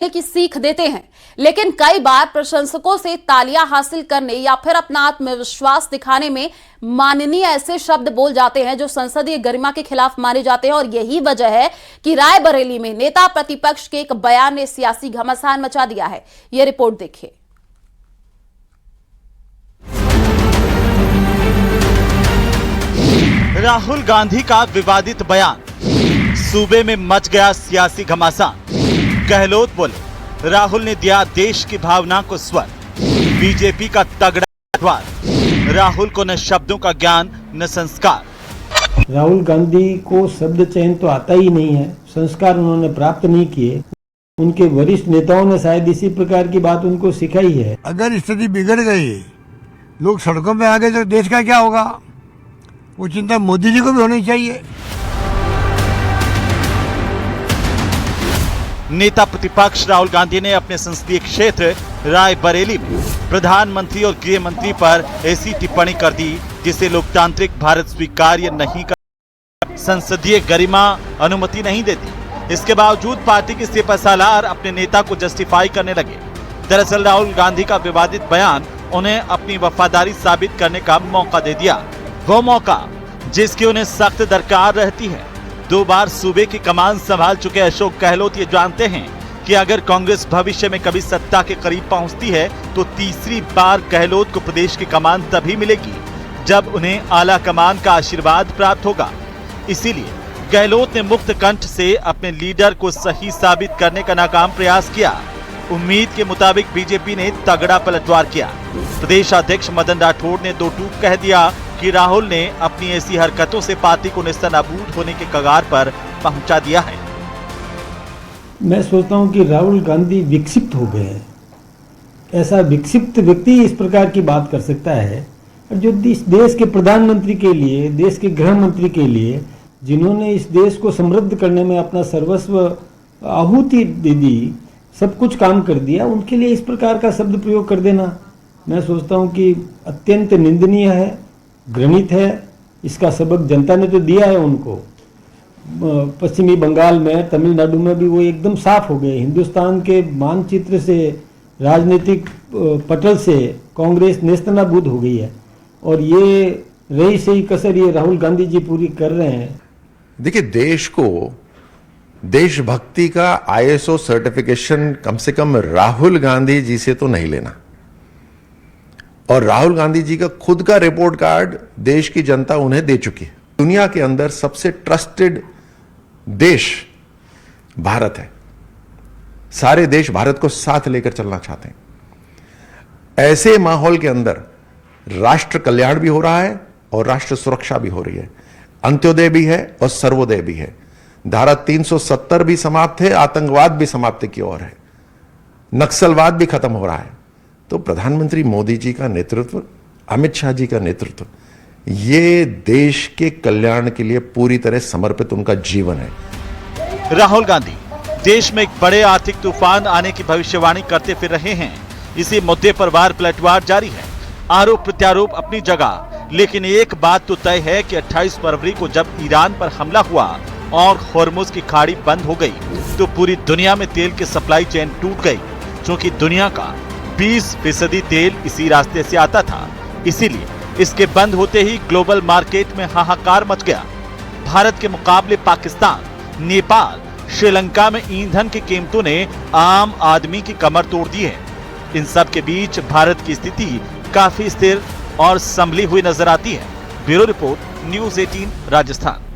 की सीख देते हैं, लेकिन कई बार प्रशंसकों से तालियां हासिल करने या फिर अपना आत्मविश्वास दिखाने में माननीय ऐसे शब्द बोल जाते हैं जो संसदीय गरिमा के खिलाफ माने जाते हैं। और यही वजह है कि रायबरेली में नेता प्रतिपक्ष के एक बयान ने सियासी घमासान मचा दिया है। यह रिपोर्ट देखिए। राहुल गांधी का विवादित बयान, सूबे में मच गया सियासी घमासान। गहलोत बोले, राहुल ने दिया देश की भावना को स्वर। बीजेपी का तगड़ा पलटवार, राहुल को न शब्दों का ज्ञान न संस्कार। राहुल गांधी को शब्द चयन तो आता ही नहीं है, संस्कार उन्होंने प्राप्त नहीं किए। उनके वरिष्ठ नेताओं ने शायद इसी प्रकार की बात उनको सिखाई है। अगर स्थिति बिगड़ गई, लोग सड़कों पे आ गए तो देश का क्या होगा, वो चिंता मोदी जी को भी होनी चाहिए। नेता प्रतिपक्ष राहुल गांधी ने अपने संसदीय क्षेत्र रायबरेली में प्रधानमंत्री और गृह मंत्री पर ऐसी टिप्पणी कर दी जिसे लोकतांत्रिक भारत स्वीकार्य नहीं कर, संसदीय गरिमा अनुमति नहीं देती। इसके बावजूद पार्टी के सिपहसालार अपने नेता को जस्टिफाई करने लगे। दरअसल राहुल गांधी का विवादित बयान उन्हें अपनी वफादारी साबित करने का मौका दे दिया, वो मौका जिसकी उन्हें सख्त दरकार रहती है। 2 बार सूबे की कमान संभाल चुके अशोक गहलोत ये जानते हैं कि अगर कांग्रेस भविष्य में कभी सत्ता के करीब पहुंचती है तो तीसरी बार गहलोत को प्रदेश की कमान तभी मिलेगी जब उन्हें आला कमान का आशीर्वाद प्राप्त होगा। इसीलिए गहलोत ने मुक्त कंठ से अपने लीडर को सही साबित करने का नाकाम प्रयास किया। उम्मीद के मुताबिक बीजेपी ने तगड़ा पलटवार किया। प्रदेश अध्यक्ष मदन राठौड़ ने 2 टूक कह दिया कि राहुल ने अपनी ऐसी हरकतों से पार्टी को नेस्तनाबूद होने के कगार पर पहुंचा दिया है। मैं सोचता हूं कि राहुल गांधी विक्षिप्त हो गए हैं। ऐसा विक्षिप्त व्यक्ति इस प्रकार की बात कर सकता है, और जो इस देश के प्रधानमंत्री के लिए, देश के गृह मंत्री के लिए, जिन्होंने इस देश को समृद्ध करने में अपना सर्वस्व आहुति दे दी, सब कुछ काम कर दिया, उनके लिए इस प्रकार का शब्द प्रयोग कर देना, मैं सोचता हूं कि अत्यंत निंदनीय है, घृणित है। इसका सबक जनता ने तो दिया है उनको। पश्चिमी बंगाल में, तमिलनाडु में भी वो एकदम साफ हो गए। हिंदुस्तान के मानचित्र से, राजनीतिक पटल से कांग्रेस नेस्तनाबूद हो गई है, और ये रही सही कसर ये राहुल गांधी जी पूरी कर रहे हैं। देखिए, देश को देशभक्ति का ISO सर्टिफिकेशन कम से कम राहुल गांधी जी से तो नहीं लेना, और राहुल गांधी जी का खुद का रिपोर्ट कार्ड देश की जनता उन्हें दे चुकी है। दुनिया के अंदर सबसे ट्रस्टेड देश भारत है। सारे देश भारत को साथ लेकर चलना चाहते हैं। ऐसे माहौल के अंदर राष्ट्र कल्याण भी हो रहा है और राष्ट्र सुरक्षा भी हो रही है। अंत्योदय भी है और सर्वोदय भी है। धारा 370 भी समाप्त है, आतंकवाद भी समाप्ति की ओर है, नक्सलवाद भी खत्म हो रहा है। तो प्रधानमंत्री मोदी जी का नेतृत्व, अमित शाह जी का नेतृत्व, ये देश के कल्याण के लिए पूरी तरह समर्पित उनका जीवन है। राहुल गांधी देश में एक बड़े आर्थिक तूफान आने की भविष्यवाणी करते फिर रहे हैं। इसी मुद्दे पर वार पलटवार जारी है। आरोप प्रत्यारोप अपनी जगह, लेकिन एक बात तो तय है कि 28 फरवरी को जब ईरान पर हमला हुआ और होर्मुज की खाड़ी बंद हो गई तो पूरी दुनिया में तेल की सप्लाई चेन टूट गई, क्योंकि दुनिया का 20% तेल इसी रास्ते से आता था। इसीलिए इसके बंद होते ही ग्लोबल मार्केट में हाहाकार मच गया। भारत के मुकाबले पाकिस्तान, नेपाल, श्रीलंका में ईंधन की कीमतों ने आम आदमी की कमर तोड़ दी है। इन सब के बीच भारत की स्थिति काफी स्थिर और संभली हुई नजर आती है। Bureau report, news 18 Rajasthan.